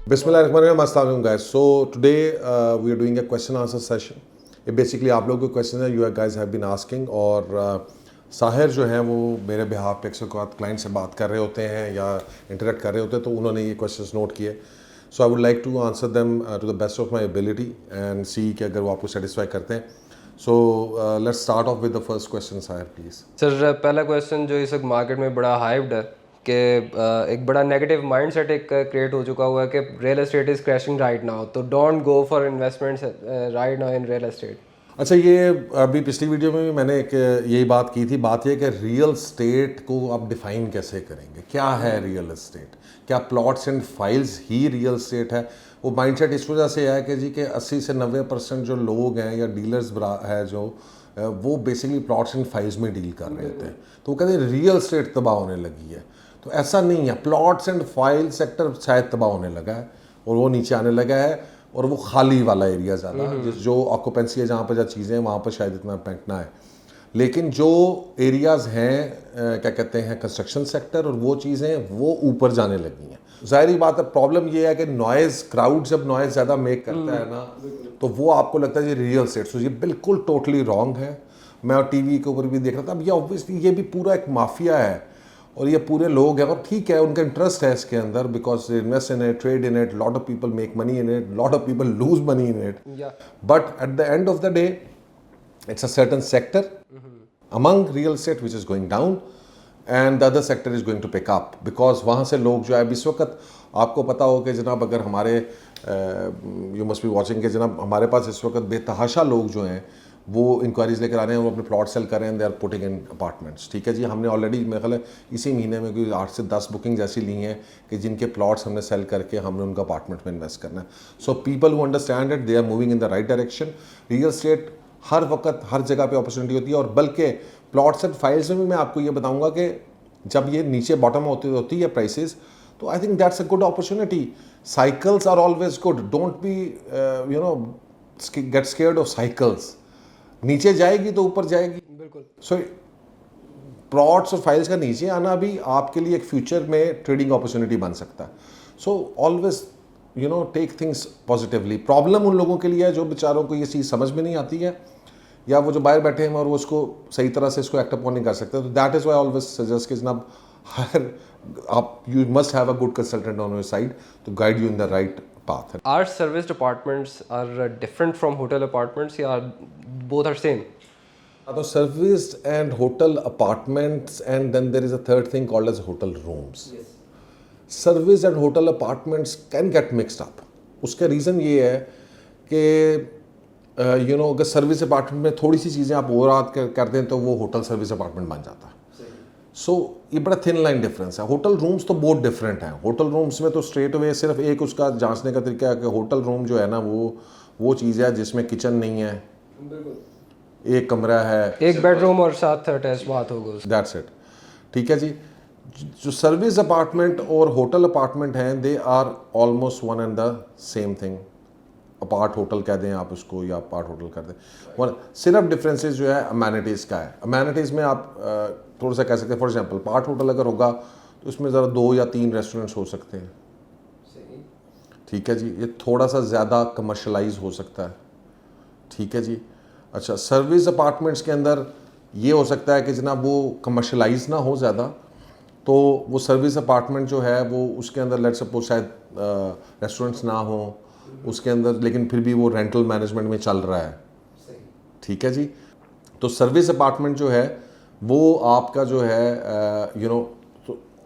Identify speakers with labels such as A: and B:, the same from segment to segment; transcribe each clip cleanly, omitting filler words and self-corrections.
A: Bismillahirrahmanirrahim. Assalamu alaikum guys. So today we are doing a question answer session. ये basically आप लोगों के question है you guys have been asking और साहिर जो हैं वो मेरे बिहाफ पे अक्सर क्लाइंट से बात कर रहे होते हैं या इंटरेक्ट कर रहे होते हैं तो उन्होंने ये क्वेश्चंस नोट किए. So I would like to answer them to the best of my ability and see कि अगर वो आपको सेटिस्फाई करते हैं. So let's start off with the first question Sahir please.
B: Sir पहला क्वेश्चन जो इस वक्त मार्केट में बड़ा हाइप्ड है कि एक बड़ा नेगेटिव माइंडसेट एक क्रिएट हो चुका हुआ है कि real estate is crashing right now, तो don't go for investments right now in real estate.
A: अच्छा, ये अभी पिछली वीडियो में भी मैंने एक यही बात की थी. बात यह कि रियल एस्टेट को आप डिफ़ाइन कैसे करेंगे, क्या है रियल एस्टेट, क्या plots and files he real estate है. वो माइंडसेट इस वजह से है कि जी के 80 से 90% जो लोग हैं या डीलर्स है जो वो बेसिकली प्लॉट्स एंड फाइल्स में डील कर रहे थे, तो वो कहते हैं रियल एस्टेट तबाह होने लगी है. तो ऐसा नहीं है. प्लॉट्स एंड फाइल सेक्टर शायद तबाह होने लगा है और वो नीचे आने लगा है और वो खाली वाला एरिया ज़्यादा जो ऑक्यूपेंसी है जहाँ पर जो चीज़ें हैं वहाँ पर शायद इतना इम्पैक्ट ना है. लेकिन जो एरियाज़ हैं क्या कहते हैं कंस्ट्रक्शन सेक्टर और वो चीज़ें वो ऊपर जाने लगी हैं. ज़ाहिर बात है. प्रॉब्लम ये है कि नॉइज़ क्राउड जब नॉइज़ ज़्यादा मेक करता है ना तो वो आपको लगता है ये रियल एस्टेट. तो ये बिल्कुल टोटली रॉन्ग है. मैं और टीवी के ऊपर भी देख रहा था. अब ये ऑब्वियसली ये भी पूरा एक माफिया है और ये पूरे लोग हैं और ठीक है उनका इंटरेस्ट है इसके अंदर because invest in it, trade in it, lot of people make money in it, lot of people lose money in it. But at the end of the day it's a certain sector among real estate which is going down and the other sector is going to pick up because वहाँ से लोग जो है इस वक्त आपको पता हो कि जनाब अगर हमारे यू मस्ट बी वॉचिंग के जनाब हमारे पास इस वक्त बेतहाशा लोग जो हैं वो इंक्वायरीज लेकर आ रहे हैं, वो अपने प्लॉट सेल कर रहे हैं. They are putting in apartments. ठीक है जी. हमने ऑलरेडी मेरे ख्याल है इसी महीने में कोई 8 से 10 बुकिंग ऐसी ली हैं कि जिनके प्लॉट्स हमने सेल करके हमने उनका अपार्टमेंट में इन्वेस्ट करना है. So people who understand it they are moving in the right direction. Real estate हर वक्त हर जगह पे अपॉर्चुनिटी होती है और बल्कि प्लॉट्स एंड फाइल्स में भी मैं आपको ये बताऊंगा कि जब ये नीचे बॉटम होती है प्राइसेस तो I think that's a good opportunity. Cycles are always good. Don't be you know get scared of cycles. नीचे जाएगी तो ऊपर जाएगी. बिल्कुल. सो प्लॉट्स और फाइल्स का नीचे आना भी आपके लिए एक फ्यूचर में ट्रेडिंग अपॉर्चुनिटी बन सकता है. So always you know take things positively. Problem उन लोगों के लिए है जो बेचारों को ये चीज़ समझ में नहीं आती है या वो जो बाहर बैठे हैं और वो उसको सही तरह से इसको एक्ट नहीं कर सकते. तो that is why always suggest कि जनाब हर आप you must have a good consultant on your side to guide you in the right path.
B: Are serviced apartments are different from hotel apartments या both are same?
A: So serviced and hotel apartments and then there is a third thing called as hotel rooms. Yes. Serviced and hotel apartments can get mixed up. उसका reason ये है कि you know अगर service apartment में थोड़ी सी चीज़ें आप और याद कर दें तो वो होटल सर्विस अपार्टमेंट बन जाता है. सो ये बड़ा थिन लाइन डिफरेंस है. होटल रूम्स तो बहुत डिफरेंट हैं. होटल रूम्स में तो स्ट्रेट अवे सिर्फ एक उसका जांचने का तरीका है कि होटल रूम जो है ना वो चीज़ है जिसमें किचन नहीं है, एक कमरा है,
B: एक बेडरूम और साथ अटैच बात होगा.
A: That's it. ठीक है जी. जो सर्विस अपार्टमेंट और होटल अपार्टमेंट हैं they are almost one and the same thing. Apart hotel कह दें आप उसको या अपार्ट होटल कर दें. सिर्फ डिफरेंसेस जो है अमेनिटीज़ का है. अमेनिटीज़ में आप थोड़ा सा कह सकते हैं. फॉर एग्जांपल पार्ट होटल अगर होगा तो उसमें ज़रा 2 या 3 रेस्टोरेंट्स हो सकते हैं. ठीक है जी. ये थोड़ा सा ज़्यादा कमर्शलाइज हो सकता है. ठीक है जी. अच्छा, सर्विस अपार्टमेंट्स के अंदर ये हो सकता है कि जनाब वो कमर्शलाइज ना हो ज़्यादा, तो वो सर्विस अपार्टमेंट जो है वो उसके अंदर लेट्स सपोज शायद रेस्टोरेंट्स ना हो उसके अंदर, लेकिन फिर भी वो रेंटल मैनेजमेंट में चल रहा है. ठीक है जी. तो सर्विस अपार्टमेंट जो है वो आपका जो है you know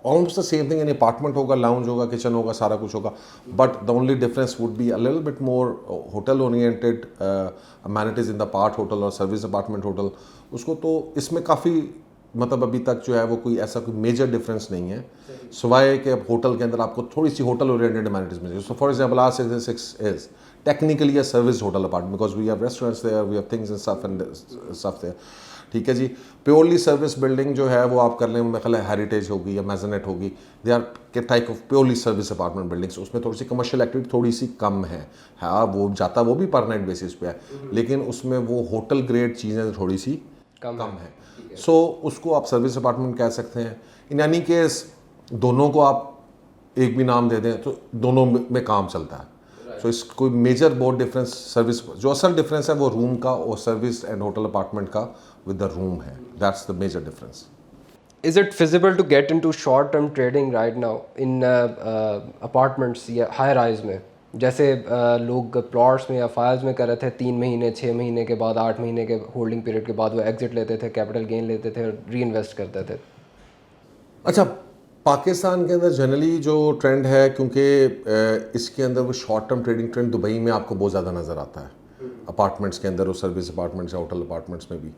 A: almost the same thing. यानी अपार्टमेंट होगा, लाउंज होगा, किचन होगा, सारा कुछ होगा. But the only difference would be a little bit more hotel oriented amenities in the part hotel और सर्विस अपार्टमेंट होटल. उसको तो इसमें काफ़ी मतलब अभी तक जो है वो कोई ऐसा कोई मेजर डिफरेंस नहीं है सिवाय कि होटल के अंदर आपको थोड़ी सी होटल ओरिएंटेड अमेनिटीज मिल जाए. So for example R 6 is technically a service hotel apartment because we have restaurants there, we have things and stuff there. ठीक है जी. प्योरली सर्विस बिल्डिंग जो है वो आप कर लें, मेरे ख्याल है हेरिटेज होगी या मैजनेट होगी, दे आर के type of purely service apartment buildings. उसमें थोड़ी सी कमर्शियल एक्टिविटी थोड़ी सी कम है. हाँ वो जाता वो भी परमानेंट बेसिस पे है लेकिन उसमें वो होटल ग्रेड चीज़ें थोड़ी सी कम है. सो उसको आप सर्विस अपार्टमेंट कह सकते हैं. इन एनी केस दोनों को आप एक भी नाम दे दें तो दोनों में काम चलता है। सो इस कोई मेजर बहुत डिफरेंस सर्विस, जो असल डिफरेंस है वो रूम का और सर्विस एंड होटल अपार्टमेंट का विद द रूम है, that's the major difference.
B: Is it feasible to get into short term trading right now in apartments या high rise में? जैसे लोग प्लॉट्स में या फाइल्स में कर रहे थे 3 महीने 6 महीने के बाद 8 महीने के होल्डिंग पीरियड के बाद वो एग्जिट लेते थे, कैपिटल गेन लेते थे और री इन्वेस्ट करते थे।
A: अच्छा, पाकिस्तान के अंदर जनरली जो ट्रेंड है, क्योंकि इसके अंदर वो short term trading trend Dubai में आपको बहुत ज़्यादा नज़र आता है, अपार्टमेंट्स के अंदर और सर्विस अपार्टमेंट्स या होटल अपार्टमेंट्स में भी।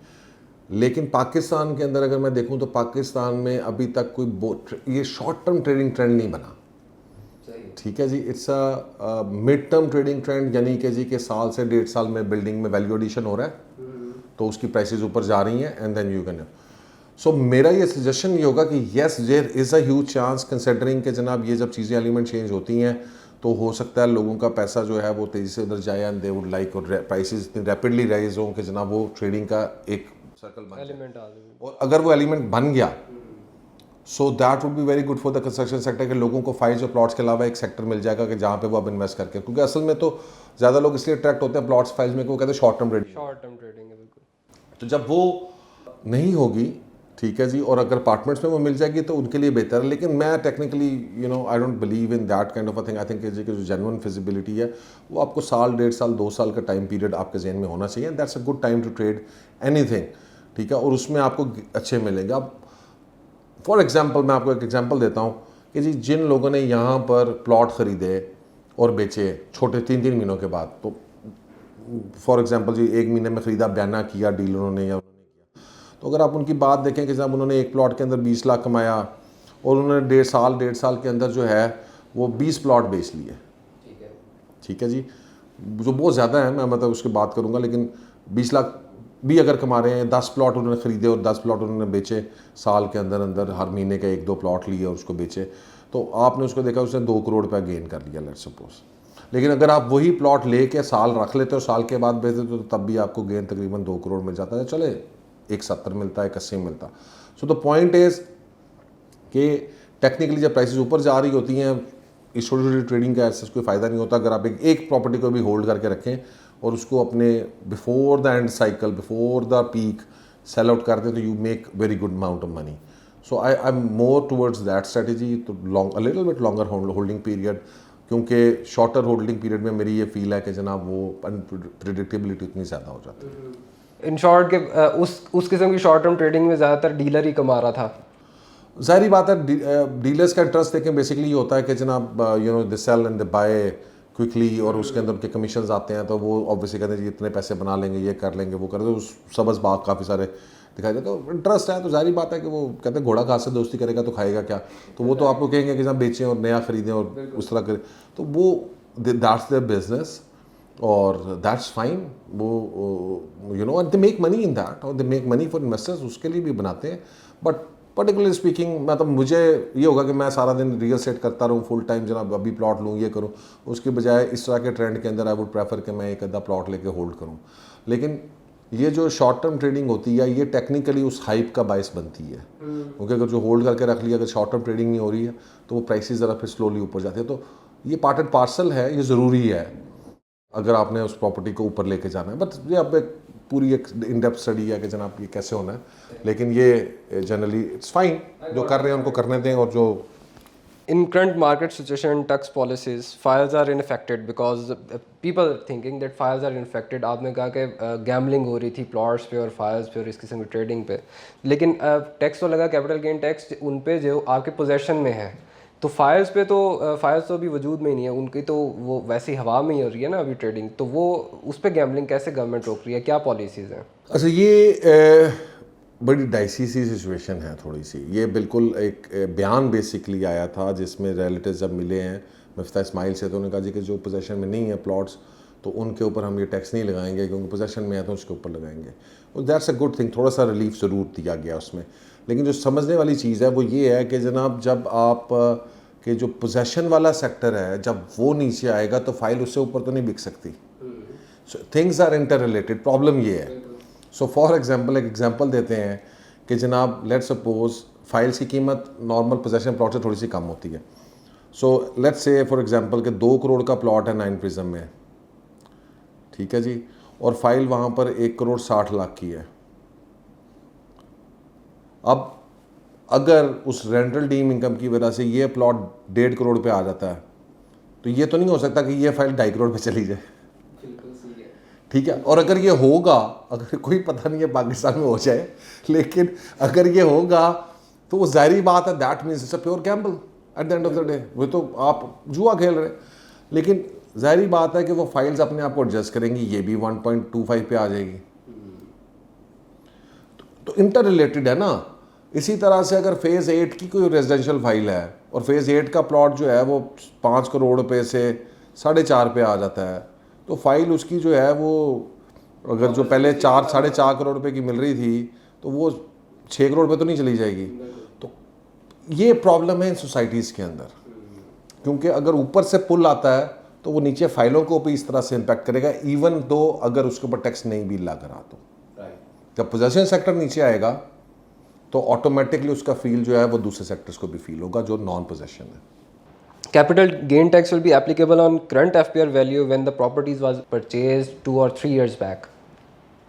A: लेकिन पाकिस्तान के अंदर अगर मैं देखूं तो पाकिस्तान में अभी तक कोई ये शॉर्ट टर्म ट्रेडिंग ट्रेंड नहीं बना। ठीक है जी, it's a mid term trading trend, यानी कि जी के साल से 1.5 साल में बिल्डिंग में वैल्यू एडिशन हो रहा है तो उसकी प्राइसेस ऊपर जा रही हैं and then you can. So मेरा ये सजेशन ये होगा कि yes there is a huge chance considering कि जनाब ये जब चीज़ें एलिमेंट चेंज होती हैं तो हो सकता है लोगों का पैसा जो है वो तेज़ी से उधर जाए एंड दे वुड लाइक, और प्राइसेस इतनी रैपिडली राइज हों कि जनाब वो ट्रेडिंग का एक सर्कल बन
B: एलिमेंट आ
A: जाए। और अगर वो एलिमेंट बन गया so that would be very good for the construction sector, के लोगों को फाइल्स और प्लॉट्स के अलावा एक सेक्टर मिल जाएगा कि जहाँ पे वो अब इन्वेस्ट करके, क्योंकि असल में तो ज़्यादा लोग इसलिए अट्रैक्ट होते हैं प्लॉट्स फाइल्स में, वो कहते हैं शॉर्ट टर्म ट्रेडिंग
B: है बिल्कुल।
A: तो जब वो नहीं होगी, ठीक है जी, और अगर अपार्टमेंट्स में वो मिल जाएगी तो उनके लिए बेहतर है। लेकिन मैं technically I don't believe in that kind of a thing. I think जो जेन्युइन फिजिबिलिटी है वो आपको साल 1.5 साल 2 साल का टाइम पीरियड आपके जहन में होना चाहिए, that's a good time to trade anything. ठीक है, और उसमें आपको अच्छे मिलेंगे। अब फॉर एग्जाम्पल मैं आपको एक एग्जाम्पल देता हूँ कि जी जिन लोगों ने यहाँ पर प्लॉट ख़रीदे और बेचे छोटे 3-3 महीनों के बाद, तो फॉर एग्जाम्पल जी 1 महीने में ख़रीदा बयाना किया डीलरों ने या उन्होंने किया, तो अगर आप उनकी बात देखें कि जब उन्होंने एक प्लॉट के अंदर 20 लाख कमाया और उन्होंने 1.5 साल के अंदर जो है वो 20 प्लॉट बेच लिए। ठीक है जी, जो बहुत ज़्यादा है, मैं मतलब उसकी बात करूँगा, लेकिन 20 लाख भी अगर कमा रहे हैं, 10 प्लॉट उन्होंने ख़रीदे और 10 प्लॉट उन्होंने बेचे साल के अंदर अंदर, हर महीने का 1-2 प्लॉट लिए और उसको बेचे, तो आपने उसको देखा उसने 2 करोड़ रुपया गेन कर लिया लेट्स सपोज। लेकिन अगर आप वही प्लॉट लेके साल रख लेते हो, साल के बाद बेचते तो तब भी आपको गेन तकरीबन 2 करोड़ मिल जाता है, चले 170 मिलता है, 81 मिलता। सो द पॉइंट इज़ कि टेक्निकली जब प्राइसेस ऊपर जा रही होती हैं, इस छोटी छोटी ट्रेडिंग का ऐसा कोई फ़ायदा नहीं होता। अगर आप एक प्रॉपर्टी को भी होल्ड करके रखें और उसको अपने before the end cycle, before the peak sell out कर दें तो you make very good amount of money. So I am more towards that strategy, तो long a little bit longer holding period, क्योंकि शॉर्टर होल्डिंग पीरियड में मेरी ये feel है कि जनाब वो अनप्रिडिक्टेबिलिटी इतनी ज़्यादा हो जाती है।
B: इन शॉर्ट के उस किस्म की शॉर्ट टर्म ट्रेडिंग में ज़्यादातर डीलर ही कमा रहा था।
A: ज़ाहिर बात है, डीलर्स का इंटरेस्ट देखें बेसिकली ये होता है कि जनाब they sell and they buy quickly, और उसके अंदर उनके कमीशंस आते हैं, तो वो ऑब्वियसली कहते हैं जी इतने पैसे बना लेंगे, ये कर लेंगे, वो कर लेंगे, उस सबस बाग काफ़ी सारे दिखाई देते, तो इंटरेस्ट है, तो जाहिर बात है कि वो कहते हैं घोड़ा घास से दोस्ती करेगा तो खाएगा क्या, तो वो तो आपको कहेंगे कि जहाँ बेचें और नया ख़रीदें और उस तरह करें, तो वो दैट्स देयर बिजनेस और दैट्स फाइन। वो they make money in that, और they make money for investors, उसके लिए भी बनाते हैं। बट पर्टिकुलरली स्पीकिंग, मतलब मुझे ये होगा कि मैं सारा दिन रियल सेट करता रहूँ फुल टाइम, जनाब अभी प्लॉट लूँ ये करूँ, उसके बजाय इस तरह के ट्रेंड के अंदर आई वुड प्रेफर कि मैं एक आधा प्लॉट लेके होल्ड करूँ। लेकिन ये जो शॉर्ट टर्म ट्रेडिंग होती है ये टेक्निकली उस हाइप का बायस बनती है, क्योंकि अगर जो होल्ड करके रख लिया, अगर शॉर्ट टर्म ट्रेडिंग नहीं हो रही है तो वो प्राइसेस ज़रा फिर स्लोली ऊपर जाती है। तो ये पार्ट एंड पार्सल है, ये ज़रूरी है अगर आपने उस प्रॉपर्टी को ऊपर लेके जाना है। बट ये अब एक पूरी एक इन डेप्थ स्टडी है कि जनाब ये कैसे होना है, लेकिन ये जनरली इट्स फाइन, जो कर रहे हैं उनको करने दें। और जो
B: in current market situation, tax policies, files are unaffected because people are thinking that files are unaffected. आपने कहा कि गैम्बलिंग हो रही थी प्लॉट्स पे और फाइल्स पे और इस किस्म की ट्रेडिंग पे, लेकिन टैक्स तो लगा कैपिटल गेन टैक्स उन पे जो आपके पोजेशन में है, तो फाइल्स पे तो फाइल्स तो अभी वजूद में ही नहीं है उनकी, तो वो वैसी हवा में ही हो रही है ना अभी ट्रेडिंग, तो वो उस पर गैम्बलिंग कैसे गवर्नमेंट रोक रही है, क्या पॉलिसीज़ हैं?
A: अच्छा, ये बड़ी डाइसी सी सिचुएशन है थोड़ी सी। ये बिल्कुल एक बयान बेसिकली आया था जिसमें रिलेटिव्स जब मिले हैं मिफ्ता इस्माइल से, तो उन्होंने कहा जी कि जो पोजेशन में नहीं है प्लॉट्स तो उनके ऊपर हम ये टैक्स नहीं लगाएंगे, क्योंकि पोजेशन में है तो उसके ऊपर लगाएंगे। और दैट्स अ गुड थिंग, थोड़ा सा रिलीफ ज़रूर दिया गया उसमें। लेकिन जो समझने वाली चीज़ है वो ये है कि जनाब जब आप के जो पोजेशन वाला सेक्टर है जब वो नीचे आएगा तो फाइल उससे ऊपर तो नहीं बिक सकती। So things are inter, problem ये है। सो फॉर एग्जांपल एक एग्जांपल देते हैं कि जनाब लेट्स सपोज फाइल्स की कीमत नॉर्मल पोजेशन प्लॉट से थोड़ी सी कम होती है। So let's say for example कि 2 करोड़ का प्लॉट है 9 प्रिज्म में, ठीक है जी, और फाइल वहाँ पर 1 करोड़ 60 लाख की है। अब अगर उस रेंटल डीम इनकम की वजह से ये प्लॉट 1.5 करोड़ पे आ जाता है, तो ये तो नहीं हो सकता कि ये फाइल 2.5 करोड़ पे चली जाए, ठीक है। और अगर ये होगा, अगर कोई पता नहीं है पाकिस्तान में हो जाए, लेकिन अगर ये होगा तो वो जाहिर बात है, that means it's a pure Gamble at the end of the day. वो तो आप जुआ खेल रहे हैं, लेकिन जाहिर बात है कि वो फाइल्स अपने आप को एडजस्ट करेंगी, ये भी 1.25 पे आ जाएगी। तो इंटर रिलेटेड है ना। इसी तरह से अगर फेज़ 8 की कोई रेजिडेंशियल फाइल है और फेज़ 8 का प्लॉट जो है वो 5 करोड़ रुपये से 4.5 पे आ जाता है, तो फाइल उसकी जो है वो अगर जो पहले 4-4.5 करोड़ रुपए की मिल रही थी तो वो 6 करोड़ रुपये तो नहीं चली जाएगी। तो ये प्रॉब्लम है इन सोसाइटीज़ के अंदर, क्योंकि अगर ऊपर से पुल आता है तो वो नीचे फाइलों को भी इस तरह से इम्पैक्ट करेगा, इवन दो अगर उसके ऊपर टैक्स नहीं भी लग रहा। तो जब पोजेशन सेक्टर नीचे आएगा तो ऑटोमेटिकली उसका फील जो है वो दूसरे सेक्टर्स को भी फील होगा जो नॉन पोजेशन है।
B: Capital gain tax will be applicable on current FPR value when the properties was purchased 2 or 3 years back,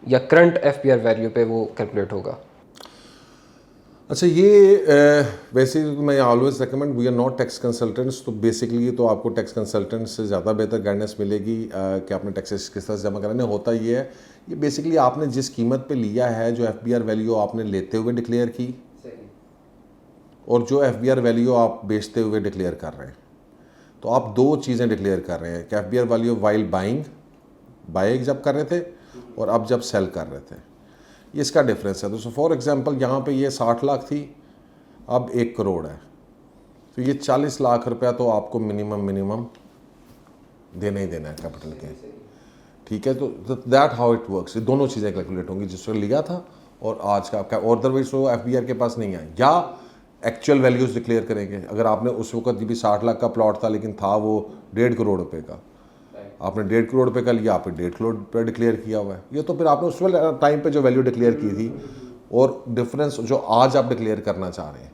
B: या current FPR value पे वो कैलकुलेट होगा।
A: अच्छा, ये वैसे मैं always recommend, we are not tax consultants, तो बेसिकली तो आपको टैक्स कंसल्टेंट से ज़्यादा बेहतर गाइडेंस मिलेगी कि आपने टैक्सेस किस तरह से जमा कराने। होता ये है, ये बेसिकली आपने जिस कीमत पे लिया है, जो FBR वैल्यू आपने लेते हुए डिक्लेयर की और जो FBR वैल्यू आप बेचते हुए डिक्लेयर कर रहे हैं, तो आप दो चीज़ें डिक्लेयर कर रहे हैं कि FBR वैल्यू वाइल बाइंग जब कर रहे थे और अब जब सेल कर रहे थे, ये इसका डिफरेंस है। तो फॉर एग्जांपल यहाँ पे ये 60 लाख थी, अब 1 करोड़ है, तो ये 40 लाख रुपया तो आपको मिनिमम देना ही देना है कैपिटल के, ठीक है। तो दैट हाउ इट वर्क्स। ये दोनों चीज़ें कैलकुलेट होंगी, जिसको लिया था और आज का आपका, और अदरवाइज वो FBR के पास नहीं है, या एक्चुअल वैल्यूज़ डिक्लेयर करेंगे। अगर आपने उस वक्त भी 60 लाख का प्लॉट था लेकिन था वो 1.5 करोड़ रुपये का, आपने 1.5 करोड़ रुपये का लिया, आपने 1.5 करोड़ रुपये डिक्लेयर किया हुआ है, ये तो फिर आपने उस टाइम पे जो वैल्यू डिक्लेयर की थी और डिफरेंस जो आज आप डिक्लेयर करना चाह रहे हैं।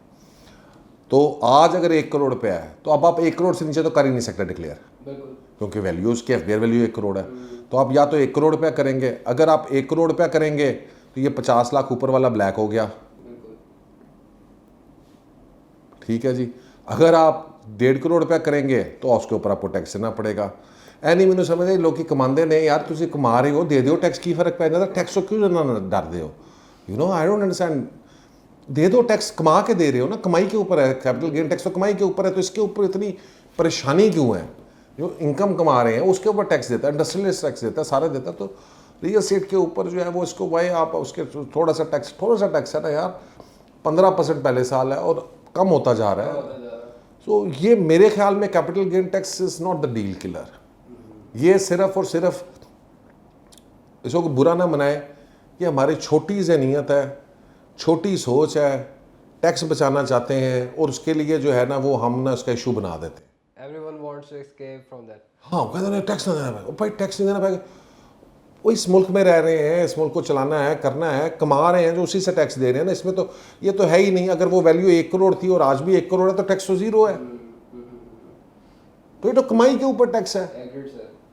A: तो आज अगर 1 करोड़ रुपया है तो अब आप 1 करोड़ से नीचे तो कर ही नहीं सकते डिक्लेयर, क्योंकि वैल्यू उसकी FBR वैल्यू 1 करोड़ है। तो आप या तो 1 करोड़ रुपया करेंगे, अगर आप 1 करोड़ रुपया करेंगे तो ये 50 लाख ऊपर वाला ब्लैक हो गया, ठीक है जी। अगर आप 1.5 करोड़ रुपया करेंगे तो उसके ऊपर आपको टैक्स देना पड़ेगा। ਐਨੀ ਮੈਨੂੰ ਸਮਝਦੇ ਲੋਕੀ ਕਮਾਉਂਦੇ ਨੇ, ਯਾਰ ਤੁਸੀਂ ਕਮਾ ਰਹੇ ਹੋ, ਦੇ ਦਿਓ ਟੈਕਸ, ਕੀ ਫਰਕ ਪੈ ਜਾਂਦਾ, ਟੈਕਸ ਤੋਂ ਕਿਉਂ ਨਾ ਡਰਦੇ ਹੋ? You know I don't understand. दे दो टैक्स, कमा के दे रहे हो ना, कमाई के ऊपर है, कैपिटल गेन टैक्स तो कमाई के ऊपर है, तो इसके ऊपर इतनी परेशानी क्यों है? जो इनकम कमा रहे हैं उसके ऊपर टैक्स देता है, इंडस्ट्रियलिस्ट टैक्स देता है, सारा देता है। तो रियल एस्टेट के ऊपर जो है वो इसको भाई आप उसके थोड़ा सा टैक्स है ना यार, 15% पहले साल है और कम होता जा रहा है। सो ये मेरे ख्याल में capital gain tax is not the deal killer. ये सिर्फ और सिर्फ इसको बुरा ना मनाए, ये हमारी छोटी ज़हनियत है, छोटी सोच है, टैक्स बचाना चाहते हैं और उसके लिए जो है ना वो हम ना उसका इशू बना देते हैं।
B: Everyone wants to escape from that.
A: हाँ, कहते हैं टैक्स नहीं देना पड़ेगा, भाई टैक्स नहीं देना पड़ेगा। वो इस मुल्क में रह रहे हैं, इस मुल्क को चलाना है, करना है, कमा रहे हैं, जो उसी से टैक्स दे रहे हैं ना, इसमें तो ये तो है ही नहीं। अगर वो वैल्यू 1 करोड़ थी और आज भी 1 करोड़ है तो टैक्स तो ज़ीरो है, तो ये तो कमाई के ऊपर टैक्स है।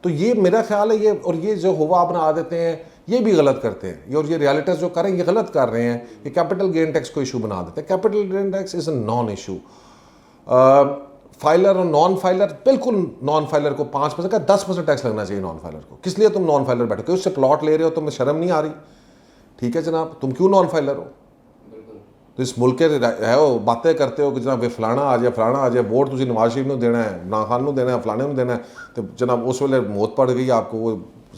A: तो ये मेरा ख्याल है, ये और ये जो हुआ बना देते हैं, ये भी गलत करते हैं, ये और ये रियलिटीज जो करें ये गलत कर रहे हैं, ये कैपिटल गेन टैक्स को इशू बना देते हैं। Capital gain tax is a non issue. Filer और नॉन फाइलर, बिल्कुल नॉन फाइलर को 5% का 10% टैक्स लगना चाहिए नॉन फाइलर को। किस लिए तुम नॉन फाइलर बैठो, क्यों उससे प्लॉट ले रहे हो, तुम्हें शर्म नहीं आ रही? ठीक है जनाब, तुम क्यों नॉन फाइलर हो? तो इस मुल्क के है वो बातें करते हो कि जनाब फलाना आ जाए, फलाना आ जाए, वोट तुझे नवाज शरीफ को देना है, इमरान खान को देना है, फलाने को देना है, तो जनाब उस वेले मौत पड़ गई आपको, वो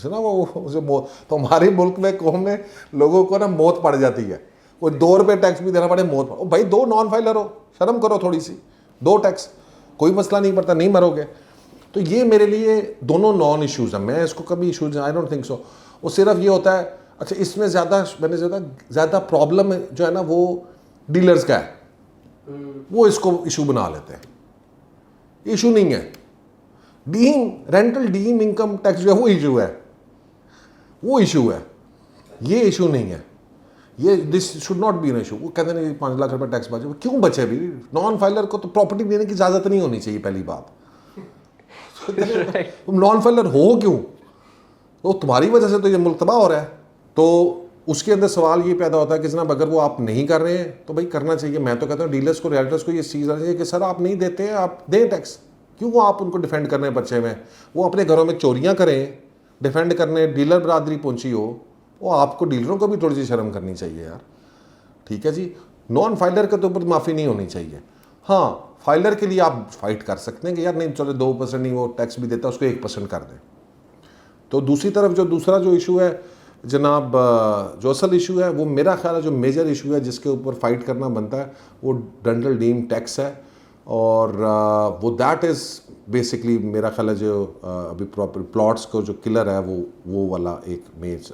A: ना वो उसे मौत। तो हमारे मुल्क में कौम में लोगों को ना मौत पड़ जाती है, वो 2 रुपये टैक्स भी देना पड़े, मौत पड़। भाई 2 नॉन फाइलर हो, शर्म करो थोड़ी सी, 2 टैक्स, कोई मसला नहीं पड़ता, नहीं मरोगे। तो ये मेरे लिए दोनों नॉन इशूज़ हैं, मैं इसको कभी issues I don't think so. वो सिर्फ ये होता है, अच्छा इसमें ज़्यादा प्रॉब्लम जो है ना वो डीलर्स का है, वो इसको इशू बना लेते हैं। इशू नहीं है, रेंटल डीम इनकम टैक्स जो है वो इशू है, वो इशू है, ये इशू नहीं है। ये this should not be an issue. वो कहते नहीं 5 लाख रुपए टैक्स बचे, क्यों बचे भी? नॉन फाइलर को तो प्रॉपर्टी देने की इजाज़त नहीं होनी चाहिए पहली बात। तुम नॉन फाइलर हो क्यों? तो तुम्हारी वजह से तो ये मुल्क तबाह हो रहा है। तो उसके अंदर सवाल ये पैदा होता है कि जनाब अगर वो आप नहीं कर रहे हैं तो भाई करना चाहिए। मैं तो कहता हूँ डीलर्स को, रियल्टर्स को ये चीज़ आनी चाहिए कि सर आप नहीं देते हैं, आप दें टैक्स। क्यों आप उनको डिफेंड करने बच्चे में? वो अपने घरों में चोरियाँ करें, डिफेंड करने डीलर बरादरी पहुंची हो, वो आपको डीलरों को भी थोड़ी सी शर्म करनी चाहिए यार। ठीक है जी, नॉन फाइलर के तो ऊपर माफ़ी नहीं होनी चाहिए। हाँ, फाइलर के लिए आप फाइट कर सकते हैं कि यार नहीं चलो 2% नहीं, वो टैक्स भी देता है उसको 1% कर दें। तो दूसरी तरफ जो दूसरा जो इशू है जनाब, जो असल इशू है वो मेरा ख्याल है जो मेजर इशू है जिसके ऊपर फाइट करना बनता है वो डंडल डीम टैक्स है। और वो दैट इज़ बेसिकली मेरा ख्याल है जो अभी प्रॉपर प्लॉट्स को जो किलर है वो वाला एक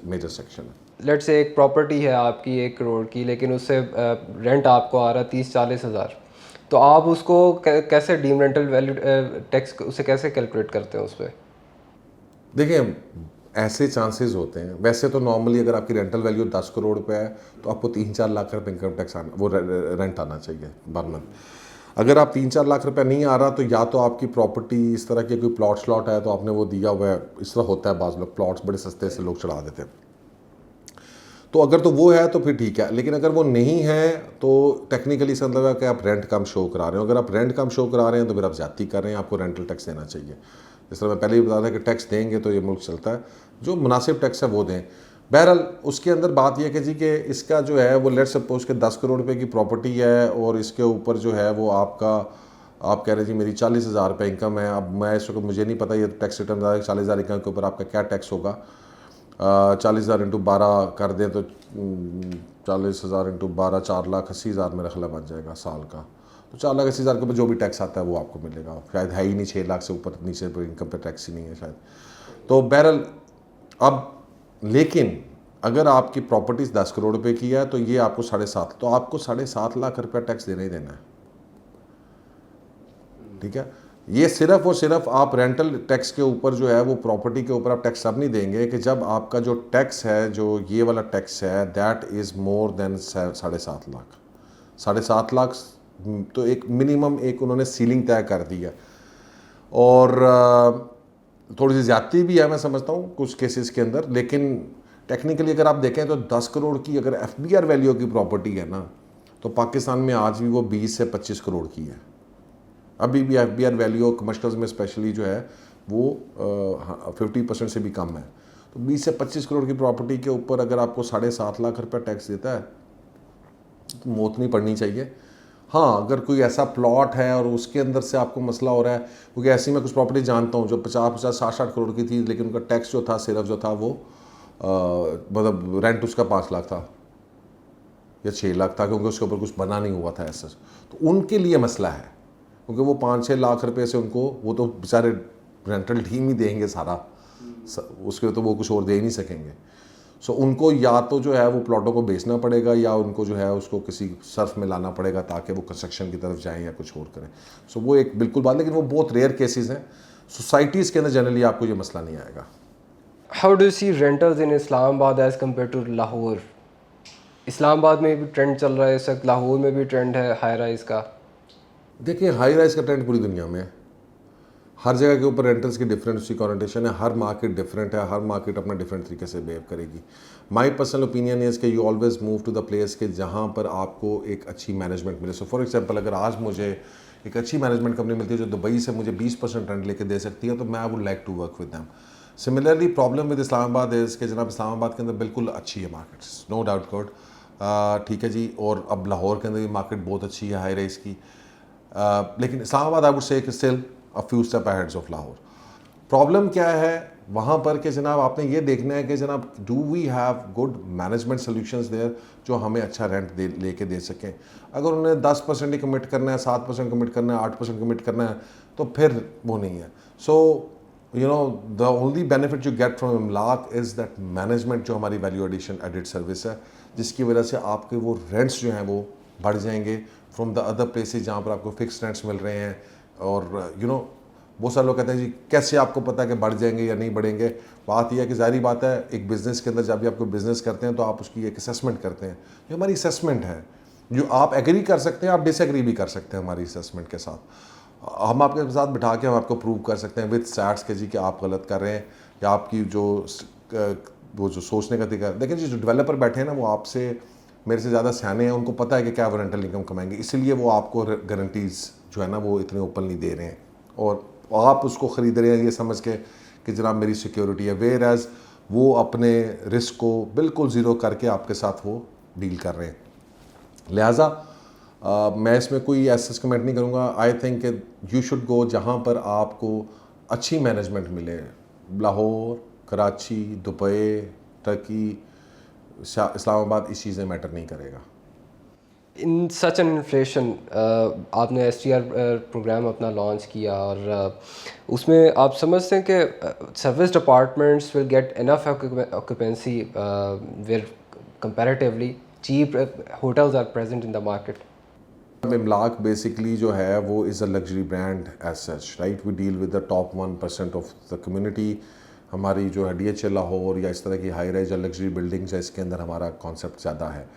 A: मेजर सेक्शन है।
B: लेट्स से एक प्रॉपर्टी है आपकी 1 करोड़ की, लेकिन उससे रेंट आपको आ रहा है 30-40 हज़ार, तो आप उसको कैसे डीम रेंटल वैल्यू टैक्स उसे कैसे कैलकुलेट करते हैं उस पर?
A: देखिए ऐसे चांसेस होते हैं। वैसे तो नॉर्मली अगर आपकी रेंटल वैल्यू 10 करोड़ रुपए है तो आपको 3-4 लाख रुपए इनकम टैक्स आना, वो रेंट आना चाहिए पर मंथ। अगर आप 3-4 लाख रुपए नहीं आ रहा तो या तो आपकी प्रॉपर्टी इस तरह की कोई प्लॉट स्लॉट है तो आपने वो दिया हुआ है। इस तरह होता है, बाज़ लोग प्लॉट्स बड़े सस्ते से लोग चढ़ा देते हैं। तो अगर तो वो है तो फिर ठीक है, लेकिन अगर वो नहीं है तो टेक्निकली इसका मतलब है कि आप रेंट कम शो करा रहे हो। अगर आप रेंट कम शो करा रहे हैं तो फिर आप ज्यादती कर रहे हैं, आपको रेंटल टैक्स देना चाहिए। जिस तरह मैं पहले ही बता था कि टैक्स देंगे तो ये मुल्क चलता है, जो मुनासिब टैक्स है वो दें। बहरहाल उसके अंदर बात यह कि जी कि इसका जो है वो लेट्स सपोज के 10 करोड़ रुपए की प्रॉपर्टी है और इसके ऊपर जो है वो आपका, आप कह रहे हैं जी मेरी 40,000 रुपये इनकम है। अब मैं इस वक्त मुझे नहीं पता ये टैक्स रिटर्न 40,000 इनकम के ऊपर आपका क्या टैक्स होगा। 40,000 इंटू 12 कर दें तो 40,000 इंटू 12 4,80,000 मेरा ख्याल बन जाएगा साल का। तो 4,80,000 के ऊपर जो भी टैक्स आता है वो आपको मिलेगा। शायद है ही नहीं, 6 लाख से ऊपर नीचे पर इनकम पे टैक्स ही नहीं है शायद। तो बहरहाल अब लेकिन अगर आपकी प्रॉपर्टीज 10 करोड़ रुपए की है तो ये आपको 7.5, तो आपको 7.5 लाख रुपया टैक्स देना ही देना है। ठीक है, ये सिर्फ और सिर्फ आप रेंटल टैक्स के ऊपर जो है वो प्रॉपर्टी के ऊपर आप टैक्स अब नहीं देंगे कि जब आपका जो टैक्स है, जो ये वाला टैक्स है, that is more than 7.5 lakh. 7.5 lakh तो एक मिनिमम एक उन्होंने सीलिंग तय कर दी है। और थोड़ी सी ज़्यादती भी है मैं समझता हूँ कुछ केसेस के अंदर, लेकिन टेक्निकली अगर आप देखें तो 10 करोड़ की अगर FBR वैल्यू की प्रॉपर्टी है ना तो पाकिस्तान में आज भी वो 20 से 25 करोड़ की है। अभी भी FBR वैल्यू कमर्शियल्स में स्पेशली जो है वो 50% से भी कम है। तो 20 से 25 करोड़ की प्रॉपर्टी के ऊपर अगर आपको 7.5 लाख रुपये टैक्स देता है तो मौत नहीं पड़नी चाहिए। हाँ, अगर कोई ऐसा प्लॉट है और उसके अंदर से आपको मसला हो रहा है, क्योंकि ऐसी मैं कुछ प्रॉपर्टी जानता हूँ जो 50-50 60-60 करोड़ की थी, लेकिन उनका टैक्स जो था सिर्फ जो था वो मतलब रेंट उसका 5 लाख था या 6 लाख था, क्योंकि उसके ऊपर कुछ बना नहीं हुआ था ऐसा। तो उनके लिए मसला है, क्योंकि वो 5-6 लाख रुपए से उनको, वो तो बेचारे रेंटल टीम ही देंगे सारा, उसके तो वो कुछ और दे ही नहीं सकेंगे। सो उनको या तो जो है वो प्लॉटों को बेचना पड़ेगा या उनको जो है उसको किसी सर्फ में लाना पड़ेगा ताकि वो कंस्ट्रक्शन की तरफ जाएं या कुछ और करें। सो वो एक बिल्कुल बात, लेकिन वो बहुत रेयर केसेस हैं। सोसाइटीज़ के अंदर जनरली आपको ये मसला नहीं आएगा।
B: How do see rentals in Islamabad as compare to Lahore? Islamabad में भी ट्रेंड चल रहा है इस वक्त, लाहौर में भी ट्रेंड है हाई राइज का।
A: देखिए हाई राइज का ट्रेंड पूरी दुनिया में है, हर जगह के ऊपर रेंटल्स की डिफरेंट उसकी कॉन्टेशन है, हर मार्केट डिफरेंट है, हर मार्केट अपना डिफरेंट तरीके से बिहेव करेगी। माई पर्सनल ओपिनियन इज़ कि you always move to the place के जहाँ पर आपको एक अच्छी मैनेजमेंट मिले। सो फॉर एग्जांपल अगर आज मुझे एक अच्छी मैनेजमेंट कंपनी मिलती है जो दुबई से मुझे 20% रेंट लेके दे सकती है तो मैं I would like to work with them. Similarly problem with Islamabad is कि जनाब इस्लामाबाद के अंदर बिल्कुल अच्छी है मार्केट्स, नो डाउट गुड, ठीक है जी। और अब लाहौर के अंदर भी मार्केट बहुत अच्छी है हाई राइज की, लेकिन Islamabad I would say still a few step aheads of Lahore. Problem क्या है वहाँ पर कि जनाब आपने ये देखना है कि जनाब do we have good management solutions there जो हमें अच्छा रेंट लेके दे सकें। अगर उन्हें 10% ही कमिट करना है, 7% कमिट करना है, 8% कमिट करना है तो फिर वो नहीं है। So you know the only benefit you get from Imlaak is that management जो हमारी वैल्यू एडिशन एडिड सर्विस है, जिसकी वजह से आपके वो रेंट्स जो हैं वो बढ़ जाएंगे फ्रॉम द अदर प्लेसेस जहाँ पर आपको फिक्स रेंट्स मिल रहे हैं। और यू नो बहुत सारे लोग कहते हैं जी कैसे आपको पता है कि बढ़ जाएंगे या नहीं बढ़ेंगे। बात यह है कि ज़ाहिर बात है एक बिज़नेस के अंदर जब भी आप कोई बिज़नेस करते हैं तो आप उसकी एक असेसमेंट करते हैं। ये हमारी असेसमेंट है, जो आप एग्री कर सकते हैं, आप डिसएग्री भी कर सकते हैं हमारी असेसमेंट के साथ। हम आपके साथ बिठा के हम आपको प्रूव कर सकते हैं विद स्टैट्स के जी कि आप गलत कर रहे हैं या आपकी वो जो सोचने का तरीका। देखिए जी जो डेवलपर बैठे हैं ना वो आपसे मेरे से ज़्यादा सियाने हैं, उनको पता है कि क्या वो रेंटल इनकम कमाएंगे, इसीलिए वो आपको गारंटीज़ जो है ना वो इतने ओपनली दे रहे हैं और आप उसको ख़रीद रहे हैं ये समझ के कि जनाब मेरी सिक्योरिटी है। वेयर एज वो अपने रिस्क को बिल्कुल ज़ीरो करके आपके साथ वो डील कर रहे हैं। लिहाजा मैं इसमें कोई ऐसा कमेंट नहीं करूँगा। I think you should go जहाँ पर आपको अच्छी मैनेजमेंट मिले। लाहौर, कराची, दुबई, टर्की, इस्लामाबाद इस चीज़ें मैटर नहीं करेगा।
B: इन सच एन इन्फ्लेशन आपने STR प्रोग्राम अपना लॉन्च किया और उसमें आप समझते हैं कि service departments will get enough occupancy where comparatively cheap hotels are present in the market.
A: Imlaak basically जो है वो is a luxury brand as such, right. We deal with the top 1% of the community. हमारी जो है DHL Lahore या इस तरह की हाई राइज या लग्जरी बिल्डिंग्स है, इसके अंदर हमारा कॉन्सेप्ट ज़्यादा है।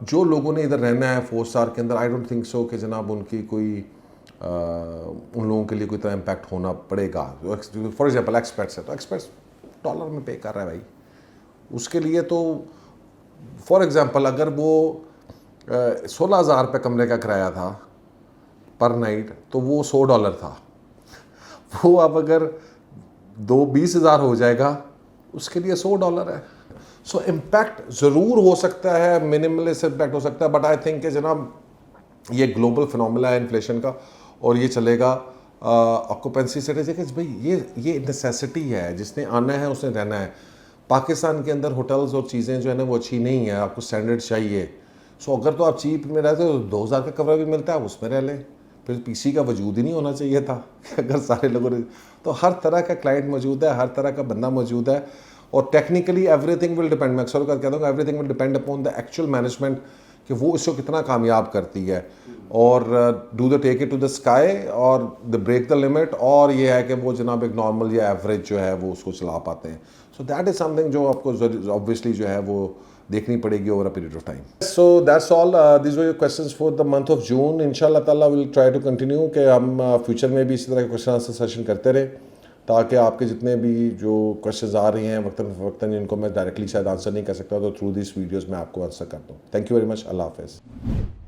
A: जो लोगों ने इधर रहना है 4 स्टार के अंदर, आई डोंट थिंक सो कि जनाब उनकी कोई उन लोगों के लिए कोई तरह इम्पैक्ट होना पड़ेगा। फॉर एग्जांपल एक्सपर्ट्स है तो एक्सपर्ट्स डॉलर में पे कर रहा है भाई, उसके लिए तो फॉर एग्जांपल अगर वो 16,000 रुपये कमरे का किराया था पर नाइट तो वो $100 था। वो अब अगर 20,000 हो जाएगा उसके लिए $100 है। सो इम्पैक्ट ज़रूर हो सकता है, मिनिमलिस्ट इम्पैक्ट हो सकता है, बट आई थिंक कि जनाब ये ग्लोबल फिनोमेना है इन्फ्लेशन का और ये चलेगा। ऑक्यूपेंसी से भाई ये नेसेसिटी है, जिसने आना है उसने रहना है। पाकिस्तान के अंदर होटल्स और चीज़ें जो है ना वो अच्छी नहीं है, आपको स्टैंडर्ड चाहिए। सो अगर तो आप चीप में रहते हो तो 2,000 का कमरा भी मिलता है उसमें रह लें, फिर PC का वजूद ही नहीं होना चाहिए था कि अगर सारे लोगों ने। तो हर तरह का क्लाइंट मौजूद है, हर तरह का बंदा मौजूद है और टेक्निकली एवरीथिंग विल डिपेंड, मैं अक्सर कहता हूँ everything will depend upon the actual management कि वो इसको कितना कामयाब करती है और do the take it to the sky और द ब्रेक द लिमिट, और ये है कि वो जनाब एक नॉर्मल या एवरेज जो है वो उसको चला पाते हैं। सो दैट इज़ समथिंग जो आपको ऑब्वियसली जो है वो देखनी पड़ेगी over a period of time. So that's all, this were your questions for the month of June. इंशाल्लाह ताला विल ट्राई टू कंटिन्यू कि हम फ्यूचर में भी इसी तरह के क्वेश्चन आंसर सेशन करते रहे ताकि आपके जितने भी जो क्वेश्चंस आ रही हैं वक्तन जिनको मैं डायरेक्टली शायद आंसर नहीं कर सकता तो थ्रू दिस वीडियोस में आपको आंसर कर दूँ। Thank you very much. अल्लाह हाफ़िज़।